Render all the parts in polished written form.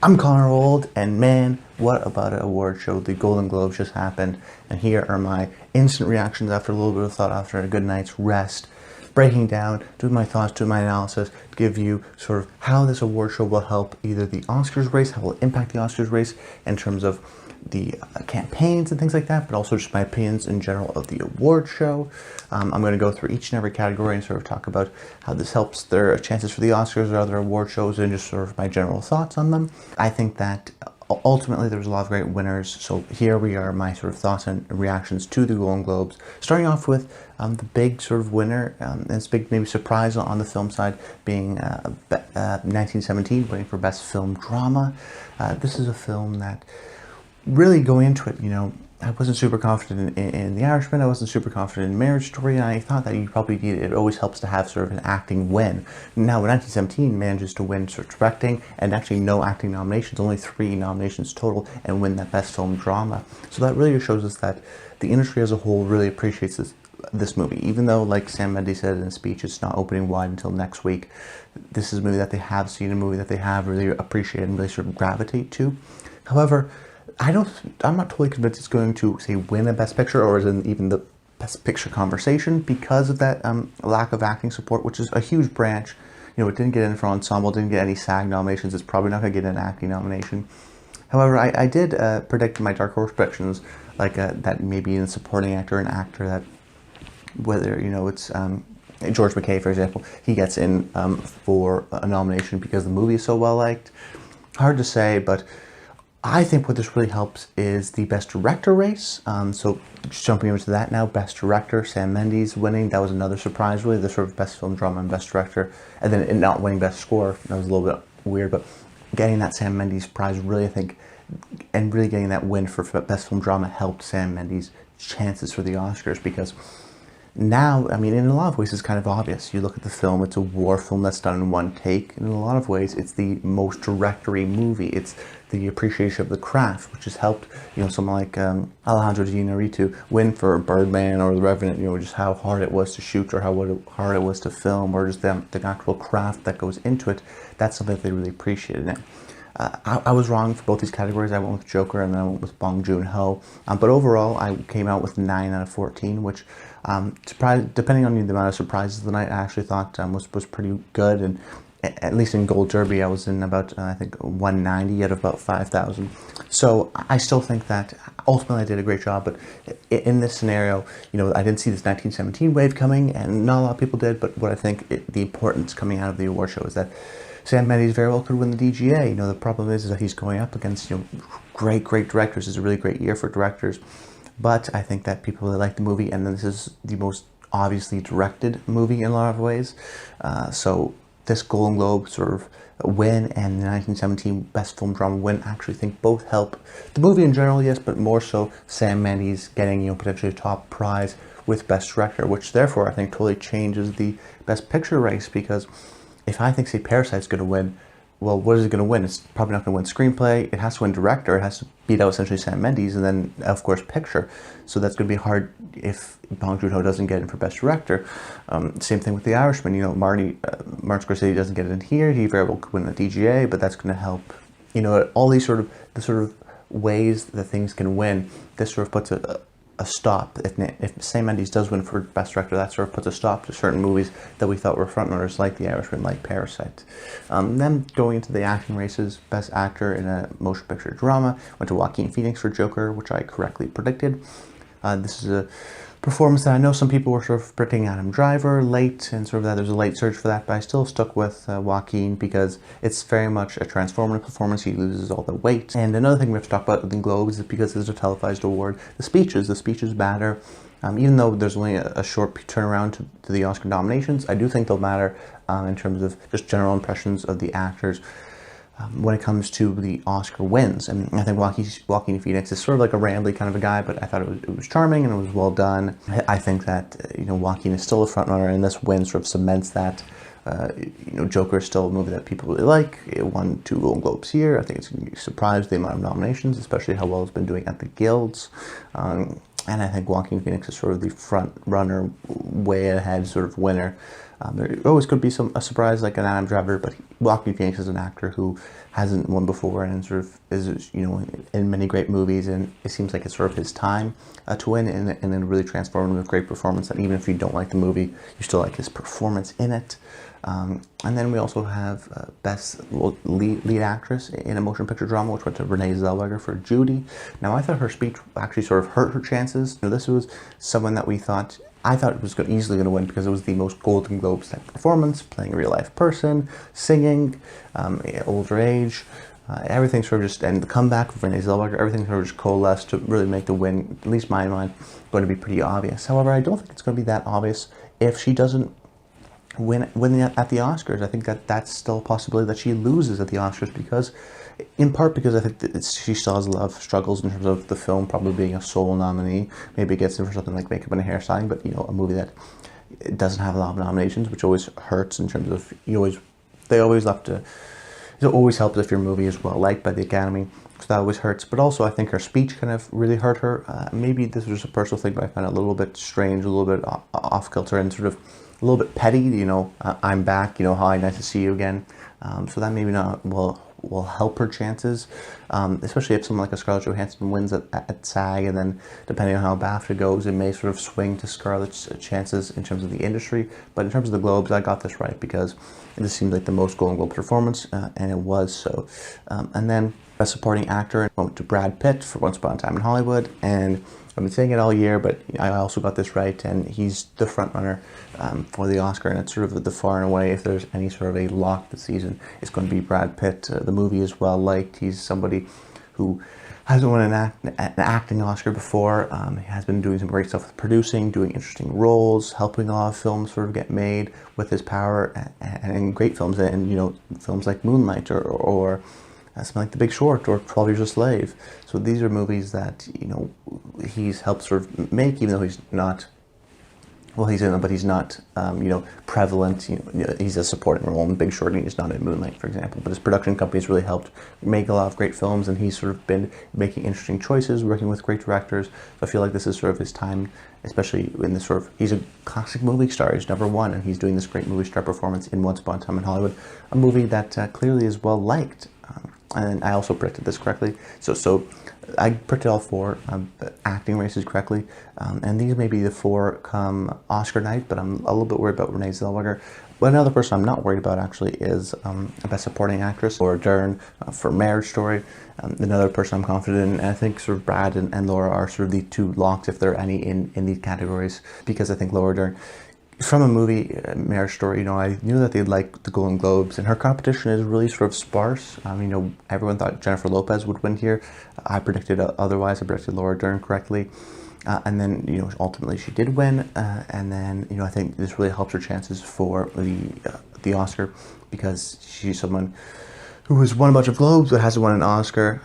I'm Connor Old, and man, what about an award show? The Golden Globes just happened, and here are my instant reactions after a little bit of thought, after a good night's rest, breaking down, doing my thoughts, doing my analysis, to give you sort of how this award show will help either the Oscars race, how it will impact the Oscars race in terms of the campaigns and things like that, but also just my opinions in general of the award show. I'm going to go through each and every category and sort of talk about how this helps their chances for the Oscars or other award shows, and just sort of my general thoughts on them. I think that ultimately there was a lot of great winners, so here we are, my sort of thoughts and reactions to the Golden Globes, starting off with the big sort of winner, and this big maybe surprise on the film side being 1917 winning for Best Film Drama. This is a film that really going into it, you know, I wasn't super confident in The Irishman, I wasn't super confident in Marriage Story, and I thought that you probably need, it always helps to have sort of an acting win. Now, when 1917 manages to win sort of directing, and actually no acting nominations, only 3 nominations total, and win that Best Film Drama. So that really shows us that the industry as a whole really appreciates this movie, even though, like Sam Mendes said in his speech, it's not opening wide until next week. This is a movie that they have seen, a movie that they have really appreciated and really sort of gravitate to. However, I'm not totally convinced it's going to, say, win a Best Picture or is in even the Best Picture conversation because of that lack of acting support, which is a huge branch. You know, it didn't get in for Ensemble, didn't get any SAG nominations, it's probably not going to get an acting nomination. However, I did predict in my Dark Horse predictions, like that maybe in supporting actor, an actor that, whether, you know, it's George McKay, for example, he gets in for a nomination because the movie is so well liked. Hard to say, but I think what this really helps is the Best Director race. So just jumping into that now, Best Director, Sam Mendes winning. That was another surprise, really, the sort of Best Film Drama and Best Director. And then it not winning Best Score, that was a little bit weird, but getting that Sam Mendes prize really, I think, and really getting that win for Best Film Drama helped Sam Mendes' chances for the Oscars, because now, I mean, in a lot of ways, it's kind of obvious. You look at the film, it's a war film that's done in one take, and in a lot of ways, it's the most directory movie. It's the appreciation of the craft, which has helped, you know, someone like Alejandro Iñárritu win for Birdman or The Revenant, you know, just how hard it was to shoot, or how hard it was to film, or just the actual craft that goes into it. That's something that they really appreciated. Now, I was wrong for both these categories. I went with Joker and then I went with Bong Joon-ho. But overall, I came out with 9 out of 14, which, depending on the amount of surprises of the night, I actually thought was pretty good. And at least in GoldDerby, I was in about, I think, 190 out of about 5,000. So I still think that ultimately I did a great job. But in this scenario, you know, I didn't see this 1917 wave coming, and not a lot of people did. But what I think the importance coming out of the award show is that Sam Mendes very well could win the DGA. You know, the problem is that he's going up against, you know, great directors. It's a really great year for directors. But I think that people really like the movie, and this is the most obviously directed movie in a lot of ways. So this Golden Globe sort of win and the 1917 Best Film Drama win, I actually think both help the movie in general, yes, but more so Sam Mendes getting, you know, potentially a top prize with Best Director, which therefore I think totally changes the Best Picture race, because if I think, say, Parasite's going to win, well, what is it going to win? It's probably not going to win Screenplay. It has to win Director. It has to beat out essentially Sam Mendes, and then, of course, Picture. So that's going to be hard if Bong Joon-ho doesn't get in for Best Director. Same thing with The Irishman. You know, Martin Scorsese doesn't get in here. He very well could win the DGA, but that's going to help. You know, all these sort of ways that things can win. This sort of puts a stop. If Sam Mendes does win for Best Director, that sort of puts a stop to certain movies that we thought were frontrunners, like The Irishman, like Parasite. Then going into the acting races, Best Actor in a Motion Picture Drama went to Joaquin Phoenix for Joker, which I correctly predicted. This is a performance that I know some people were sort of predicting Adam Driver late, and sort of that there's a late surge for that, but I still stuck with Joaquin because it's very much a transformative performance. He loses all the weight. And another thing we have to talk about with the Globes is because this is a televised award, the speeches matter. Even though there's only a short turnaround to the Oscar nominations, I do think they'll matter in terms of just general impressions of the actors. When it comes to the Oscar wins. And I think Joaquin Phoenix is sort of like a rambly kind of a guy, but I thought it was charming and it was well done. I think that, you know, Joaquin is still a front runner, and this win sort of cements that. You know, Joker is still a movie that people really like. It won 2 Golden Globes here. I think it's going to be surprised the amount of nominations, especially how well it's been doing at the Guilds. And I think Joaquin Phoenix is sort of the front runner, way ahead sort of winner. There always could be a surprise like an Adam Driver, but Joaquin Phoenix is an actor who hasn't won before and sort of is, you know, in many great movies, and it seems like it's sort of his time to win, and then really transformative, great performance. And even if you don't like the movie, you still like his performance in it. And then we also have Best lead Actress in a Motion Picture Drama, which went to Rene Zellweger for Judy. Now, I thought her speech actually sort of hurt her chances. You know, this was someone that I thought it was easily going to win because it was the most Golden Globes type performance, playing a real life person, singing, older age, everything sort of just, and the comeback of Rene Zellweger, everything sort of just coalesced to really make the win, at least in my mind, going to be pretty obvious. However, I don't think it's going to be that obvious if she doesn't win at the Oscars. I think that's still a possibility that she loses at the Oscars, because, in part because I think that she still has a lot of struggles in terms of the film probably being a sole nominee. Maybe it gets in for something like makeup and hairstyling, but, you know, a movie that doesn't have a lot of nominations, which always hurts in terms of it always helps if your movie is well liked by the Academy, so that always hurts. But also, I think her speech kind of really hurt her. Maybe this was a personal thing, but I found it a little bit strange, a little bit off kilter, and sort of a little bit petty. You know, I'm back. You know, hi, nice to see you again. So that maybe not will help her chances, especially if someone like a Scarlett Johansson wins at SAG, and then depending on how BAFTA goes, it may sort of swing to Scarlett's chances in terms of the industry. But in terms of the Globes, I got this right because this seemed like the most Golden Globe performance, and it was so. And then Best Supporting Actor went to Brad Pitt for Once Upon a Time in Hollywood, and I've been saying it all year, but I also got this right, and he's the front runner for the Oscar, and it's sort of the far and away, if there's any sort of a lock this season, it's going to be Brad Pitt. The movie is well liked. He's somebody who hasn't won an acting Oscar before. He has been doing some great stuff with producing, doing interesting roles, helping a lot of films sort of get made with his power, and great films, and, you know, films like Moonlight or something like The Big Short or 12 Years a Slave. So these are movies that, you know, he's helped sort of make, even though he's not, well, he's in them, but he's not, you know, prevalent. You know, he's a supporting role in Big Short, and he's not in Moonlight, for example. But his production company's really helped make a lot of great films, and he's sort of been making interesting choices, working with great directors. So I feel like this is sort of his time, especially in this sort of, he's a classic movie star. He's #1, and he's doing this great movie star performance in Once Upon a Time in Hollywood, a movie that clearly is well liked. And I also predicted this correctly. So I predicted all 4 acting races correctly. And these may be the 4 come Oscar night, but I'm a little bit worried about Rene Zellweger. But another person I'm not worried about, actually, is Best Supporting Actress, Laura Dern for Marriage Story. Another person I'm confident in, and I think sort of Brad and Laura are sort of the 2 locks, if there are any, in these categories, because I think Laura Dern, from a movie, Marriage Story, you know, I knew that they'd like the Golden Globes, and her competition is really sort of sparse. You know, everyone thought Jennifer Lopez would win here. I predicted otherwise. I predicted Laura Dern correctly. And then, you know, ultimately she did win. And then, you know, I think this really helps her chances for the Oscar, because she's someone who has won a bunch of Globes but hasn't won an Oscar.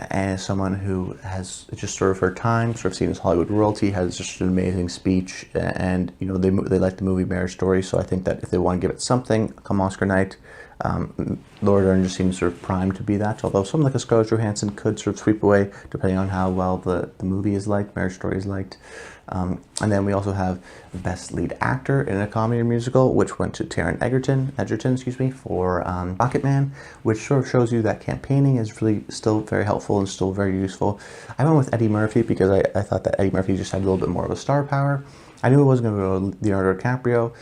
And as someone who has just sort of her time, sort of seen as Hollywood royalty, has just an amazing speech, and, you know, they like the movie Marriage Story, so I think that if they want to give it something come Oscar night, Laura Dern just seems sort of primed to be that, although someone like a Scarlett Johansson could sort of sweep away, depending on how well the movie is liked, Marriage Story is liked. And then we also have Best Lead Actor in a Comedy or Musical, which went to Taron Egerton, for Rocketman, which sort of shows you that campaigning is really still very helpful and still very useful. I went with Eddie Murphy because I thought that Eddie Murphy just had a little bit more of a star power. I knew it wasn't going to go to Leonardo DiCaprio.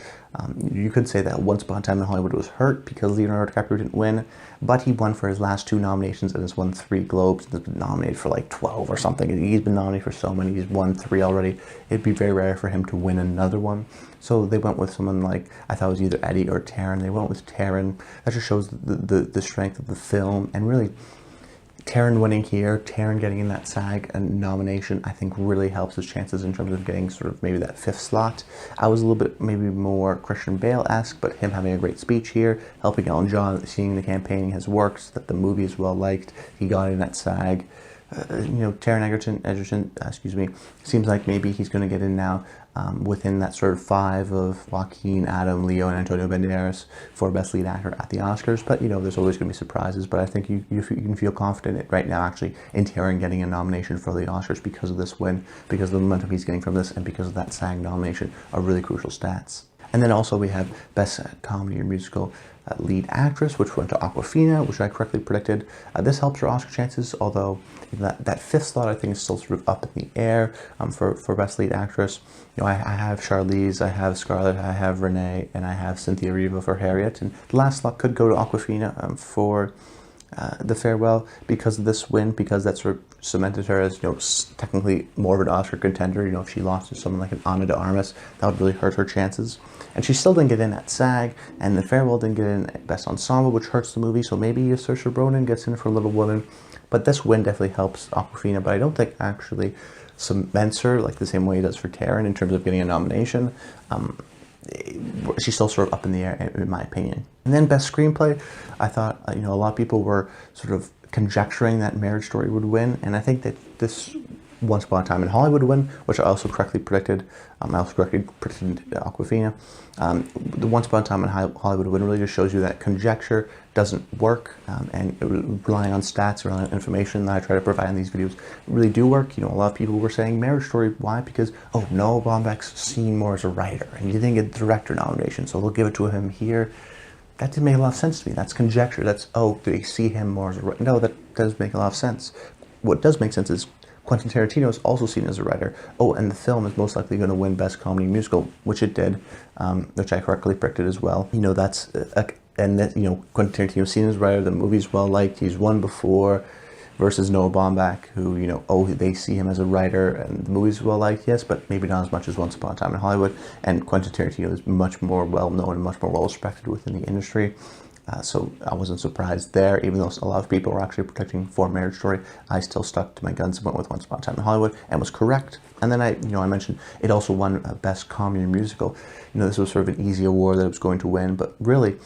You could say that Once Upon a Time in Hollywood was hurt because Leonardo DiCaprio didn't win, but he won for his last 2 nominations and has won 3 Globes and has been nominated for like 12 or something. He's been nominated for so many. He's won 3 already. It'd be very rare for him to win another one. So they went with someone like, I thought it was either Eddie or Taron. They went with Taron. That just shows the strength of the film, and really Taron winning here, Taron getting in that SAG nomination, I think really helps his chances in terms of getting sort of maybe that 5th slot. I was a little bit maybe more Christian Bale-esque, but him having a great speech here, helping Ellen John, seeing the campaigning has worked, that the movie is well liked, he got in that SAG. You know, Taron Egerton, seems like maybe he's going to get in now within that sort of 5 of Joaquin, Adam, Leo, and Antonio Banderas for Best Lead Actor at the Oscars. But, you know, there's always going to be surprises. But I think you can feel confident right now, actually, in Taron getting a nomination for the Oscars because of this win, because of the momentum he's getting from this, and because of that SAG nomination are really crucial stats. And then also we have Best Comedy or Musical Lead Actress, which went to Awkwafina, which I correctly predicted. This helps her Oscar chances, although that fifth slot I think is still sort of up in the air for Best Lead Actress. I have Charlize, I have Scarlett, I have Rene, and I have Cynthia Erivo for Harriet. And the last slot could go to Awkwafina for The Farewell because of this win, because that sort of cemented her as, technically more of an Oscar contender. If she lost to someone like an Ana de Armas, that would really hurt her chances. And she still didn't get in at SAG, and The Farewell didn't get in at Best Ensemble, which hurts the movie. So maybe Saoirse Ronan gets in for Little Women. But this win definitely helps Awkwafina, but I don't think actually cements her like the same way it does for Taron in terms of getting a nomination. She's still sort of up in the air, in my opinion. And then Best Screenplay, I thought, a lot of people were sort of conjecturing that Marriage Story would win, and I think that this Once Upon a Time in Hollywood would win, which I also correctly predicted. I also correctly predicted Awkwafina. The Once Upon a Time in Hollywood win really just shows you that conjecture doesn't work, and relying on stats, relying on information that I try to provide in these videos really do work. A lot of people were saying Marriage Story. Why? Because, Noah Baumbach's seen more as a writer, and he didn't get the director nomination, so they'll give it to him here. That didn't make a lot of sense to me. That's conjecture. That's, do they see him more as a writer? No, that does make a lot of sense. What does make sense is Quentin Tarantino is also seen as a writer. And the film is most likely going to win Best Comedy Musical, which it did, which I correctly predicted as well. That's, Quentin Tarantino is seen as a writer. The movie's well liked. He's won before, versus Noah Baumbach, who, they see him as a writer, and the movie's well liked, yes, but maybe not as much as Once Upon a Time in Hollywood. And Quentin Tarantino is much more well known and much more well respected within the industry. So I wasn't surprised there, even though a lot of people were actually predicting for Marriage Story. I still stuck to my guns and went with Once Upon a Time in Hollywood and was correct. And then I mentioned it also won Best Comedy Musical. This was sort of an easy award that it was going to win, but really,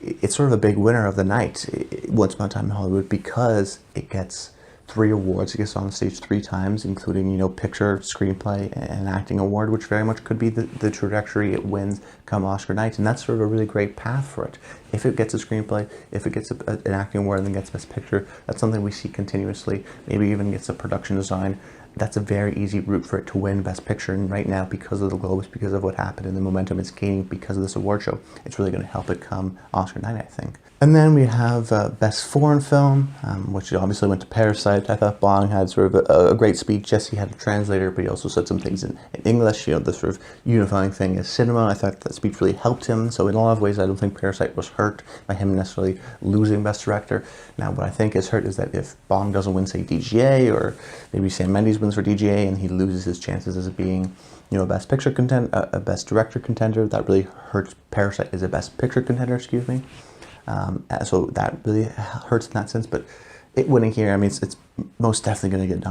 it's sort of a big winner of the night, Once Upon a Time in Hollywood, because it gets 3 awards. It gets on the stage 3 times, including, picture, screenplay, and acting award, which very much could be the trajectory it wins come Oscar night. And that's sort of a really great path for it. If it gets a screenplay, if it gets an acting award and then gets Best Picture, that's something we see continuously, maybe even gets a production design. That's a very easy route for it to win Best Picture, and right now, because of the Globes, because of what happened and the momentum it's gaining because of this award show, it's really going to help it come Oscar night, I think. And then we have Best Foreign Film, which obviously went to Parasite. I thought Bong had sort of a great speech. Yes, he had a translator, but he also said some things in English. The sort of unifying thing is cinema. I thought that speech really helped him. So in a lot of ways, I don't think Parasite was hurt by him necessarily losing Best Director. Now, what I think is hurt is that if Bong doesn't win, say, DGA, or maybe Sam Mendes wins for DGA, and he loses his chances as being, a Best Picture contender, a Best Director contender, that really hurts Parasite as a Best Picture contender, excuse me. So that really hurts in that sense, but it winning here, it's most definitely going to get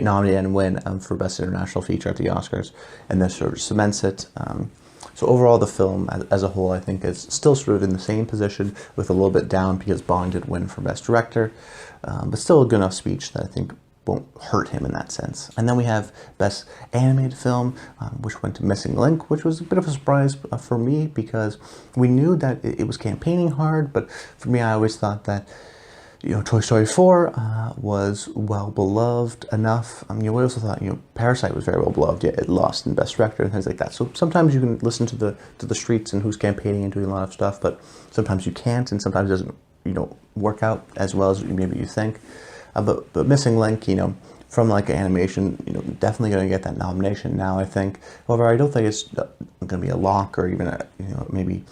nominated and win for Best International Feature at the Oscars, and this sort of cements it. So overall, the film as a whole, I think, is still sort of in the same position, with a little bit down because Bong did win for Best Director, but still a good enough speech that I think won't hurt him in that sense. And then we have Best Animated Film, which went to Missing Link, which was a bit of a surprise for me, because we knew that it was campaigning hard, but for me, I always thought that, Toy Story 4 was well beloved enough. We also thought, Parasite was very well beloved, yet it lost in Best Director and things like that. So sometimes you can listen to the streets and who's campaigning and doing a lot of stuff, but sometimes you can't, and sometimes it doesn't, work out as well as maybe you think. But Missing Link, from like animation, definitely going to get that nomination now, I think. However, I don't think it's going to be a lock or even maybe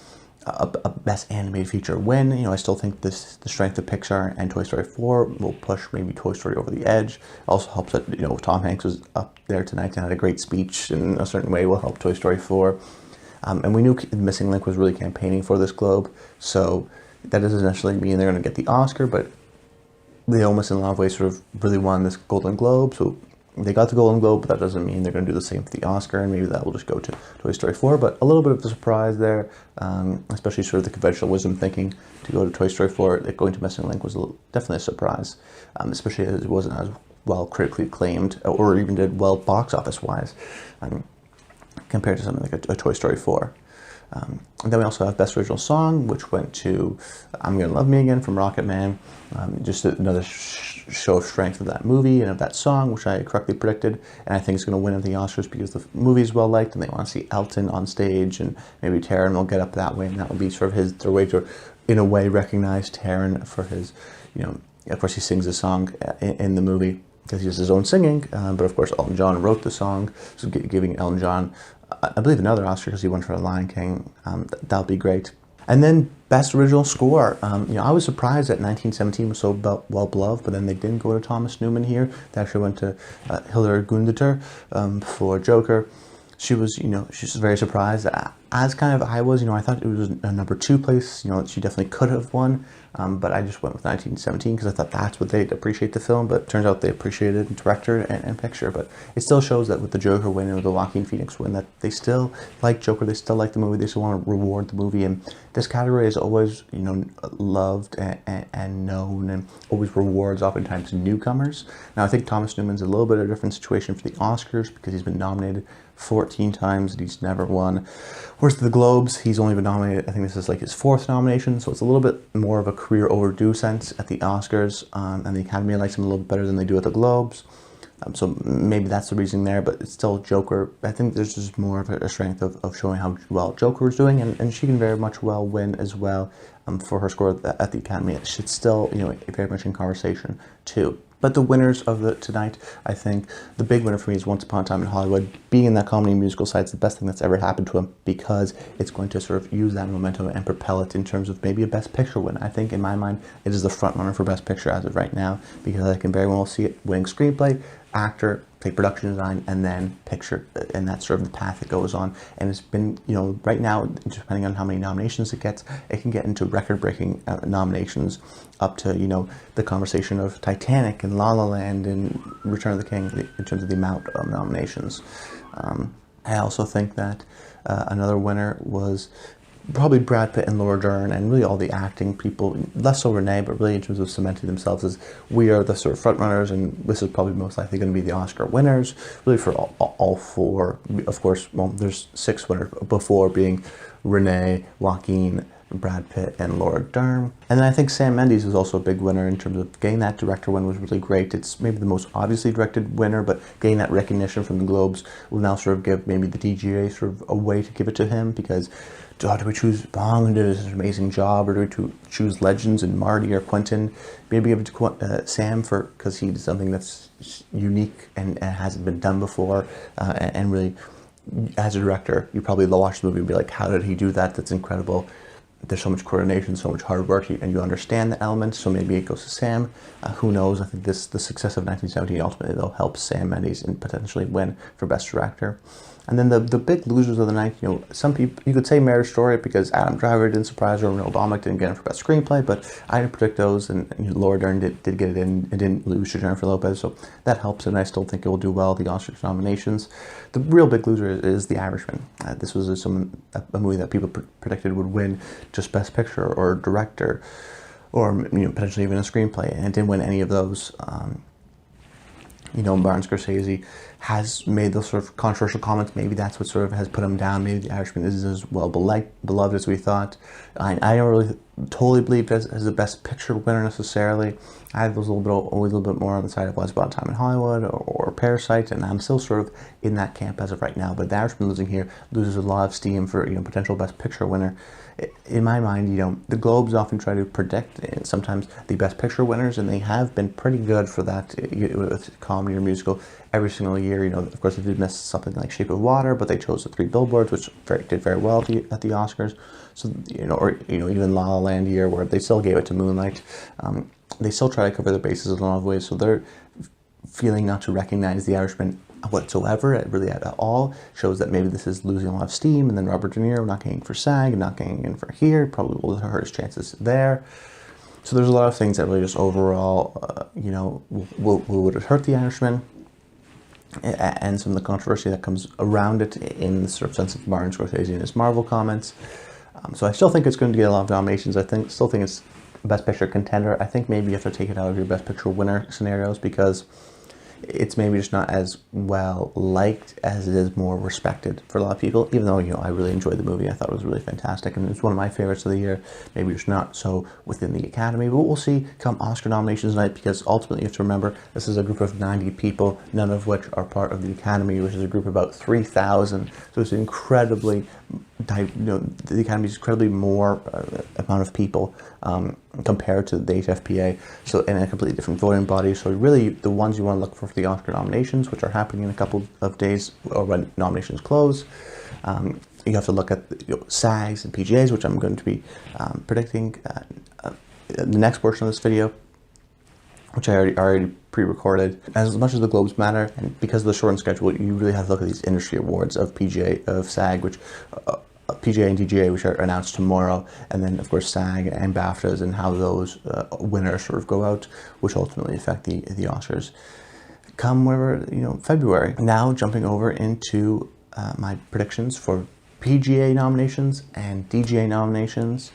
a Best Animated Feature win. I still think the strength of Pixar and Toy Story 4 will push maybe Toy Story over the edge. Also helps that, Tom Hanks was up there tonight and had a great speech in a certain way, will help Toy Story 4. And we knew Missing Link was really campaigning for this Globe, so that doesn't necessarily mean they're going to get the Oscar, but they almost in a lot of ways sort of really won this Golden Globe, so they got the Golden Globe, but that doesn't mean they're going to do the same for the Oscar, and maybe that will just go to Toy Story 4, but a little bit of a surprise there, especially sort of the conventional wisdom thinking to go to Toy Story 4, going to Missing Link was definitely a surprise, especially as it wasn't as well critically acclaimed, or even did well box office-wise, compared to something like a Toy Story 4. And then we also have Best Original Song, which went to I'm Gonna Love Me Again from Rocketman. Just another show of strength of that movie and of that song, which I correctly predicted. And I think it's going to win at the Oscars because the movie is well liked and they want to see Elton on stage, and maybe Taron will get up that way, and that will be sort of their way to, in a way, recognize Taron for his, of course he sings a song in the movie because he does his own singing, but of course Elton John wrote the song, so giving Elton John, I believe, another Oscar because he won for The Lion King. That'll be great. And then Best Original Score. I was surprised that 1917 was so well beloved, but then they didn't go to Thomas Newman here. They actually went to Hilary Gundeter for Joker. She was, she's very surprised, as kind of I was. I thought it was a number 2 place. She definitely could have won, but I just went with 1917 because I thought that's what they'd appreciate the film. But it turns out they appreciated director and picture. But it still shows that with the Joker win or the Joaquin Phoenix win, that they still like Joker. They still like the movie. They still want to reward the movie. And this category is always, loved and known, and always rewards oftentimes newcomers. Now I think Thomas Newman's a little bit of a different situation for the Oscars because he's been nominated 14 times and he's never won. Whereas the Globes, he's only been nominated, I think this is like his 4th nomination, so it's a little bit more of a career overdue sense at the Oscars, and the Academy likes him a little bit better than they do at the Globes. So maybe that's the reason there, but it's still Joker. I think there's just more of a strength of showing how well Joker is doing, and she can very much well win as well for her score at the Academy. It's still, very much in conversation too. But the winners of tonight, I think the big winner for me is Once Upon a Time in Hollywood. Being in that comedy musical side is the best thing that's ever happened to him because it's going to sort of use that momentum and propel it in terms of maybe a Best Picture win. I think in my mind it is the front runner for Best Picture as of right now because I can very well see it winning screenplay, actor, production design, and then picture, and that's sort of the path it goes on. And it's been, right now, depending on how many nominations it gets, it can get into record-breaking nominations up to, the conversation of Titanic and La La Land and Return of the King in terms of the amount of nominations. I also think that another winner was probably Brad Pitt and Laura Dern, and really all the acting people, less so Rene, but really in terms of cementing themselves as we are the sort of front runners, and this is probably most likely going to be the Oscar winners, really for all 4. Of course, well, there's 6 winners before being Rene, Joaquin, Brad Pitt, and Laura Dern. And then I think Sam Mendes was also a big winner in terms of getting that director win was really great. It's maybe the most obviously directed winner, but getting that recognition from the Globes will now sort of give maybe the DGA sort of a way to give it to him, because do we choose Bong, who did an amazing job, or do we choose legends and Marty or Quentin? Maybe give it to Sam because he did something that's unique and hasn't been done before, and really, as a director, you probably watch the movie and be like, how did he do that? That's incredible. There's so much coordination, so much hard work, and you understand the elements, so maybe it goes to Sam. Who knows? I think the success of 1917 ultimately, though, helps Sam Mendes and potentially win for Best Director. And then the big losers of the night, some people, you could say Marriage Story because Adam Driver didn't surprise her, Neil Blomkamp didn't get in for Best Screenplay, but I didn't predict those, and Laura Dern did get it in and didn't lose to Jennifer Lopez, so that helps, and I still think it will do well, the Oscars nominations. The real big loser is The Irishman. This was a movie that people predicted would win just Best Picture or Director, or potentially even a Screenplay, and it didn't win any of those. Martin Scorsese has made those sort of controversial comments. Maybe that's what sort of has put him down. Maybe The Irishman isn't as well beloved as we thought. I don't really totally believe it as the Best Picture winner necessarily. I was always a little bit more on the side of Once Upon a Time in Hollywood or Parasite, and I'm still sort of in that camp as of right now. But The Irishman losing here loses a lot of steam for potential Best Picture winner. In my mind, the Globes often try to predict sometimes the Best Picture winners, and they have been pretty good for that with comedy or musical every single year. Of course, they did miss something like Shape of Water, but they chose the 3 Billboards, which did very well at the Oscars. So, even La La Land year, where they still gave it to Moonlight. They still try to cover their bases in a lot of ways, so they're feeling not to recognize The Irishman whatsoever, really at all, shows that maybe this is losing a lot of steam. And then Robert De Niro not getting for SAG, not getting in for here, probably will hurt his chances there. So there's a lot of things that really just overall, would hurt The Irishman, and some of the controversy that comes around it in the sort of sense of Martin Scorsese and his Marvel comments. So I still think it's going to get a lot of nominations. Still think it's Best Picture contender. I think maybe you have to take it out of your Best Picture winner scenarios because it's maybe just not as well liked as it is more respected for a lot of people, even though, I really enjoyed the movie. I thought it was really fantastic, and it's one of my favorites of the year. Maybe just not so within the Academy, but we'll see come Oscar nominations night, because ultimately you have to remember, this is a group of 90 people, none of which are part of the Academy, which is a group of about 3,000, so it's incredibly, the Academy is incredibly more amount of people compared to the HFPA, so in a completely different voting body. So really, the ones you want to look for the Oscar nominations, which are happening in a couple of days, or when nominations close, you have to look at SAGs and PGAs, which I'm going to be predicting the next portion of this video, which I already pre-recorded. As much as the Globes matter, and because of the shortened schedule, you really have to look at these industry awards of PGA, of SAG, which PGA and DGA, which are announced tomorrow, and then of course SAG and BAFTAs, and how those winners sort of go out, which ultimately affect the Oscars come February. Now jumping over into my predictions for PGA nominations and DGA nominations.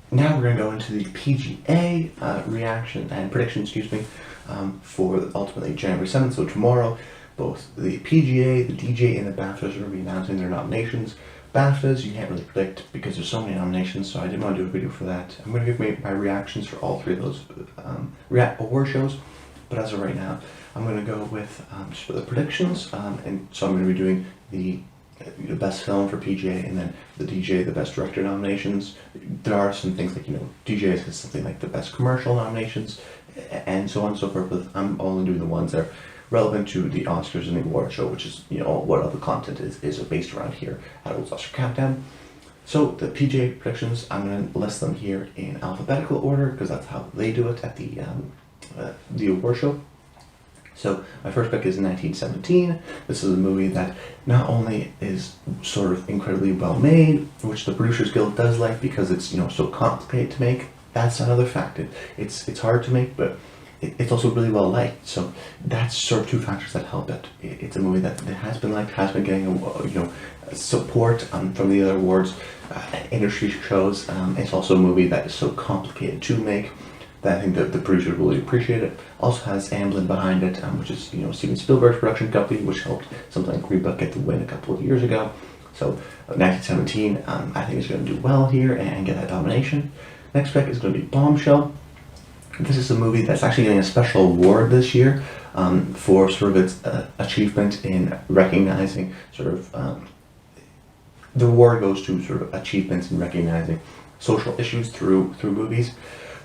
Now we're going to go into the PGA reaction and predictions, for ultimately January 7th, so tomorrow. Both the PGA, the DGA, and the BAFTAs are going to be announcing their nominations. BAFTAs, you can't really predict because there's so many nominations, so I didn't want to do a video for that. I'm going to give my reactions for all three of those award shows, but as of right now, I'm going to go with the predictions, and so I'm going to be doing the best film for PGA, and then the DGA, the best director nominations. There are some things like, DGA has something like the best commercial nominations, and so on and so forth, but I'm only doing the ones that are relevant to the Oscars and the award show, which is, what other content is based around here at Old Oscar Countdown. So the PGA predictions, I'm going to list them here in alphabetical order, because that's how they do it at the award show. So my first pick is 1917. This is a movie that not only is sort of incredibly well made, which the Producers Guild does like because it's so complicated to make. That's another fact. It's hard to make, but it's also really well liked. So that's sort of two factors that help it. It's a movie that has been liked, has been getting support from the other awards, industry shows. It's also a movie that is so complicated to make that I think that the producers really appreciate it. Also has Amblin behind it, which is Steven Spielberg's production company, which helped something like Green Book get the win a couple of years ago. So 1917, I think is going to do well here and get that nomination. Next pick is going to be Bombshell. This is a movie that's actually getting a special award this year for sort of its achievement in recognizing the award goes to sort of achievements in recognizing social issues through movies.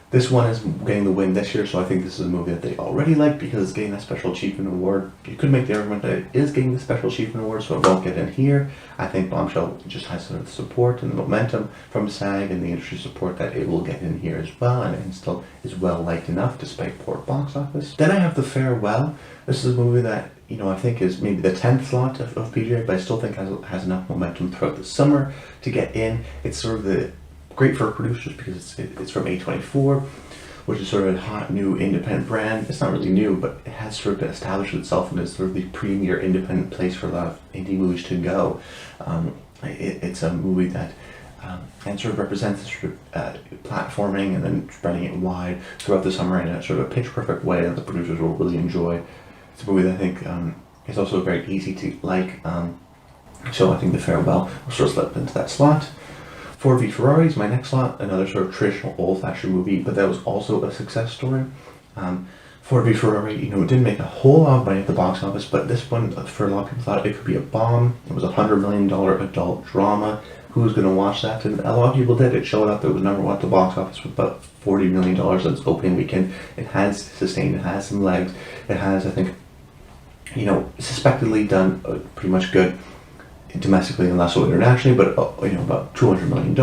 This one is getting the win this year, so I think this is a movie that they already like because it's getting that Special Achievement Award. You could make the argument that it is getting the Special Achievement Award, so it won't get in here. I think Bombshell just has sort of the support and the momentum from SAG and the industry support that it will get in here as well, and still is well liked enough despite poor box office. Then I have The Farewell. This is a movie that I think is maybe the 10th slot of PGA, but I still think has enough momentum throughout the summer to get in. It's sort of great for producers because it's from A24, which is sort of a hot new independent brand. It's not really new, but it has sort of established itself and is sort of the premier independent place for a lot of indie movies to go. It's a movie that and sort of represents sort of platforming and then spreading it wide throughout the summer in a sort of pitch perfect way that the producers will really enjoy. It's a movie that I think is also very easy to like. So I think The Farewell will sort of slip into that slot. For V Ferrari is my next slot, another sort of traditional old-fashioned movie, but that was also a success story. For V Ferrari, it didn't make a whole lot of money at the box office, but this one, for a lot of people, thought it could be a bomb. It was a $100 million adult drama. Who was going to watch that? And a lot of people did. It showed up. It was number one at the box office with about $40 million at its opening weekend. It has sustained. It has some legs. It has, I think, suspectedly done pretty much good domestically and less so internationally, but about $200 million.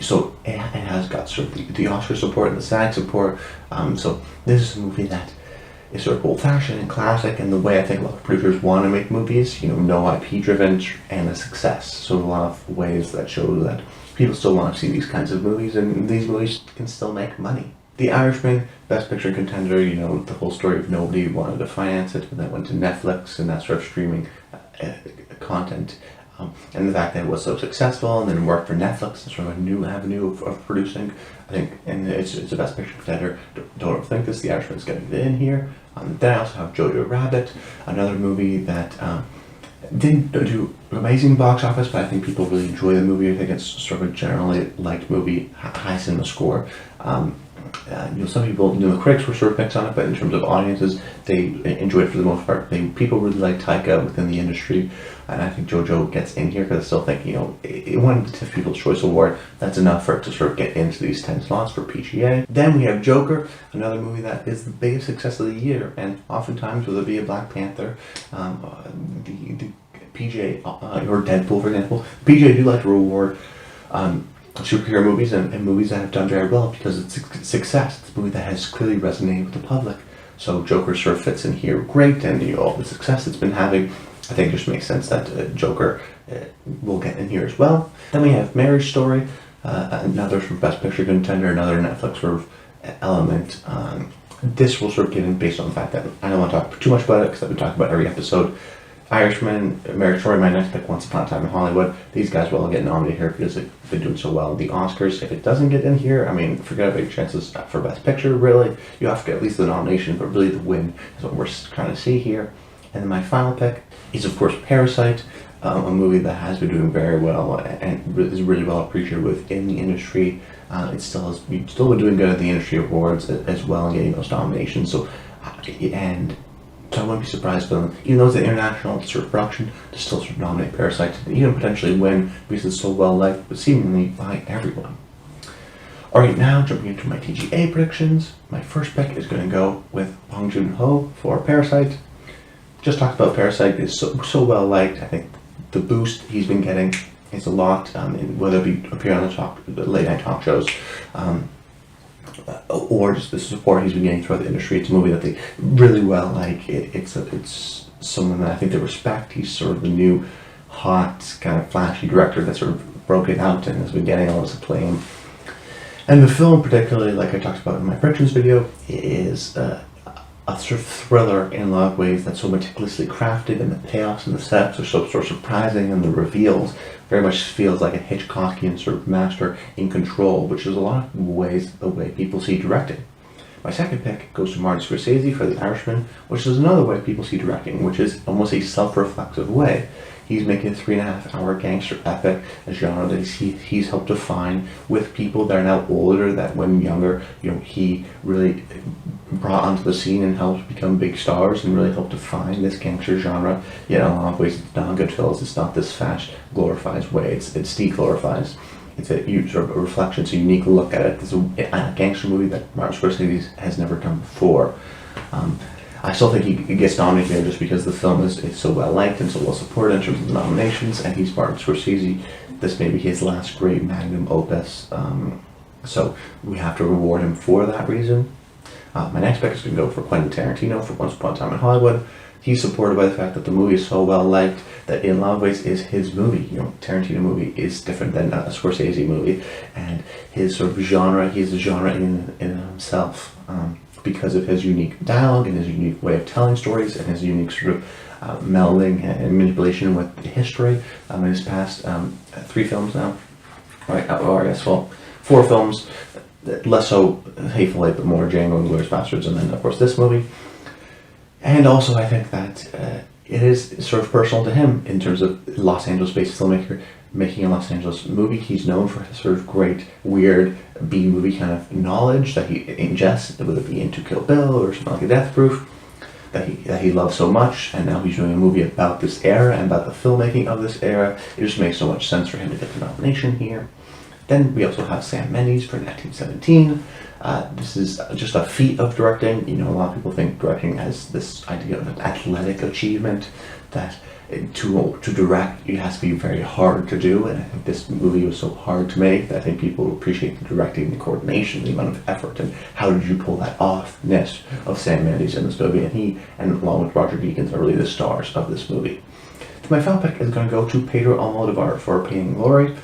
So it has got sort of the Oscar support and the SAG support. So this is a movie that is sort of old-fashioned and classic, and the way I think a lot of producers want to make movies, no IP driven and a success. So a lot of ways that show that people still want to see these kinds of movies, and these movies can still make money. The Irishman, Best Picture contender, the whole story of nobody wanted to finance it, and that went to Netflix and that sort of streaming content. And the fact that it was so successful and then worked for Netflix, sort of a new avenue of producing, I think, and it's a Best Picture contender. Don't overthink this. The Irishman's getting it in here. Then I also have Jojo Rabbit, another movie that didn't do amazing box office, but I think people really enjoy the movie. I think it's sort of a generally liked movie, high cinema score. Some people, the critics were sort of mixed on it, but in terms of audiences, they enjoyed it for the most part. People really like Taika within the industry, and I think Jojo gets in here because I still think, it won the TIFF People's Choice Award. That's enough for it to sort of get into these 10 slots for PGA. Then we have Joker, another movie that is the biggest success of the year, and oftentimes, whether it be a Black Panther, the PGA, or Deadpool, for example, PGA do like to reward superhero movies and movies that have done very well because it's a success. It's a movie that has clearly resonated with the public. So Joker sort of fits in here great, and all the success it's been having, I think it just makes sense that Joker will get in here as well. Then we have Marriage Story, another sort of Best Picture contender, another Netflix sort of element. This will sort of get in based on the fact that I don't want to talk too much about it because I've been talking about every episode. Irishman, Marriage Story, my next pick, Once Upon a Time in Hollywood. These guys will all get nominated here because they've been doing so well in the Oscars. If it doesn't get in here, I mean, forget about your chances for Best Picture, really. You have to get at least the nomination, but really the win is what we're trying to see here. And then my final pick is, of course, Parasite, a movie that has been doing very well and is really well appreciated within the industry. It's still been doing good at the industry awards as well and getting those nominations. So I wouldn't be surprised for them, even though it's an international sort of production, to still sort of nominate Parasite and even potentially win because it's so well liked, but seemingly by everyone. Alright, now jumping into my TGA predictions. My first pick is going to go with Bong Joon-ho for Parasite. Just talked about Parasite, it's so well liked. I think the boost he's been getting is a lot, whether it be appearing on the late night talk shows, or just the support he's been getting throughout the industry. It's a movie that they really well like. It's someone that I think they respect. He's sort of the new hot kind of flashy director that sort of broke it out and has been getting all this acclaim. And the film, particularly, like I talked about in my predictions video, is a sort of thriller in a lot of ways that's so meticulously crafted, and the payoffs and the sets are so sort of surprising, and the reveals very much feels like a Hitchcockian sort of master in control, which is a lot of ways the way people see directing. My second pick goes to Martin Scorsese for The Irishman, which is another way people see directing, which is almost a self-reflexive way. He's making a 3.5-hour gangster epic, a genre that he's helped define with people that are now older, that when younger, he really brought onto the scene and helped become big stars and really helped define this gangster genre. Yet in a lot of ways, it's not Goodfellas. It's not this fast, glorifies way. It's de-glorifies. It's a sort of a reflection, it's a unique look at it. It's a gangster movie that Martin Scorsese has never done before. I still think he gets nominated here just because the film is so well liked and so well supported in terms of the nominations, and he's Martin Scorsese. This may be his last great magnum opus, so we have to reward him for that reason. My next pick is going to go for Quentin Tarantino for Once Upon a Time in Hollywood. He's supported by the fact that the movie is so well liked that in a lot of ways is his movie. Tarantino movie is different than a Scorsese movie, and his sort of genre, he's a genre in himself. Because of his unique dialogue and his unique way of telling stories and his unique sort of melding and manipulation with history. In his past 3 films now, right? Or I guess, 4 films, less so Hateful Eight, but more Django and Glorious Bastards, and then of course this movie. And also I think that it is sort of personal to him in terms of Los Angeles-based filmmaker making a Los Angeles movie. He's known for his sort of great, weird B-movie kind of knowledge that he ingests, whether it be into Kill Bill or something like a Death Proof, that he loves so much, and now he's doing a movie about this era and about the filmmaking of this era. It just makes so much sense for him to get the nomination here. Then we also have Sam Mendes for 1917. This is just a feat of directing. A lot of people think directing has this idea of an athletic achievement, that to direct, it has to be very hard to do, and I think this movie was so hard to make that I think people appreciate the directing, the coordination, the amount of effort, and how did you pull that offness of Sam Mendes in this movie, and he, and along with Roger Deakins, are really the stars of this movie. My final pick is going to go to Pedro Almodovar for Pain and Glory.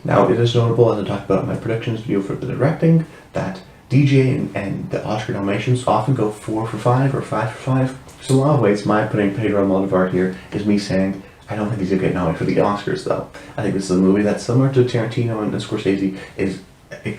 Now, it is notable, as I talked about in my predictions video for the directing, that DGA and the Oscar nominations often go 4 for 5 or 5 for 5. So in a lot of ways, my putting Pedro Almodovar here is me saying, I don't think he's going to get nominated for the Oscars, though. I think this is a movie that's similar to Tarantino and Scorsese,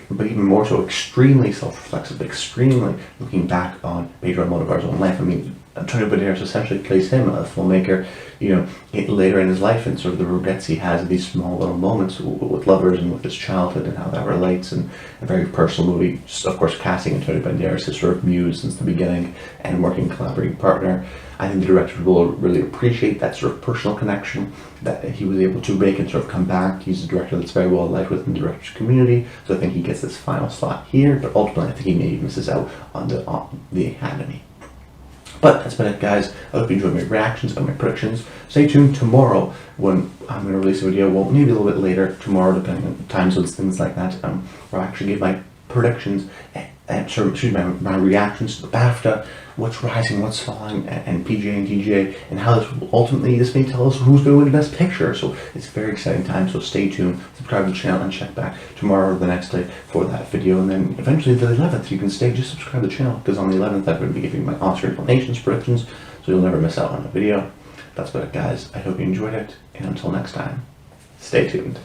but even more so, extremely self-reflexive, extremely looking back on Pedro Almodovar's own life. I mean, Antonio Banderas essentially plays him, a filmmaker, later in his life, and sort of the regrets he has of these small little moments with lovers and with his childhood and how that relates, and a very personal movie. Just, of course, casting Antonio Banderas, his sort of muse since the beginning, and working collaborating partner. I think the director will really appreciate that sort of personal connection that he was able to make and sort of come back. He's a director that's very well liked within the director's community, so I think he gets this final slot here, but ultimately I think he maybe misses out on the Academy. But that's been it, guys. I hope you enjoyed my reactions and my predictions. Stay tuned tomorrow when I'm going to release a video, well, maybe a little bit later tomorrow, depending on time zones, things like that, where I actually give my predictions and my reactions to the BAFTA, what's rising, what's falling, and PGA and DGA, and how this may tell us who's going to win the Best Picture. So it's a very exciting time, so stay tuned, subscribe to the channel, and check back tomorrow or the next day for that video. And then eventually the 11th, you can just subscribe to the channel, because on the 11th I'm going to be giving my Oscar inclinations predictions, so you'll never miss out on a video. That's about it, guys. I hope you enjoyed it, and until next time, stay tuned.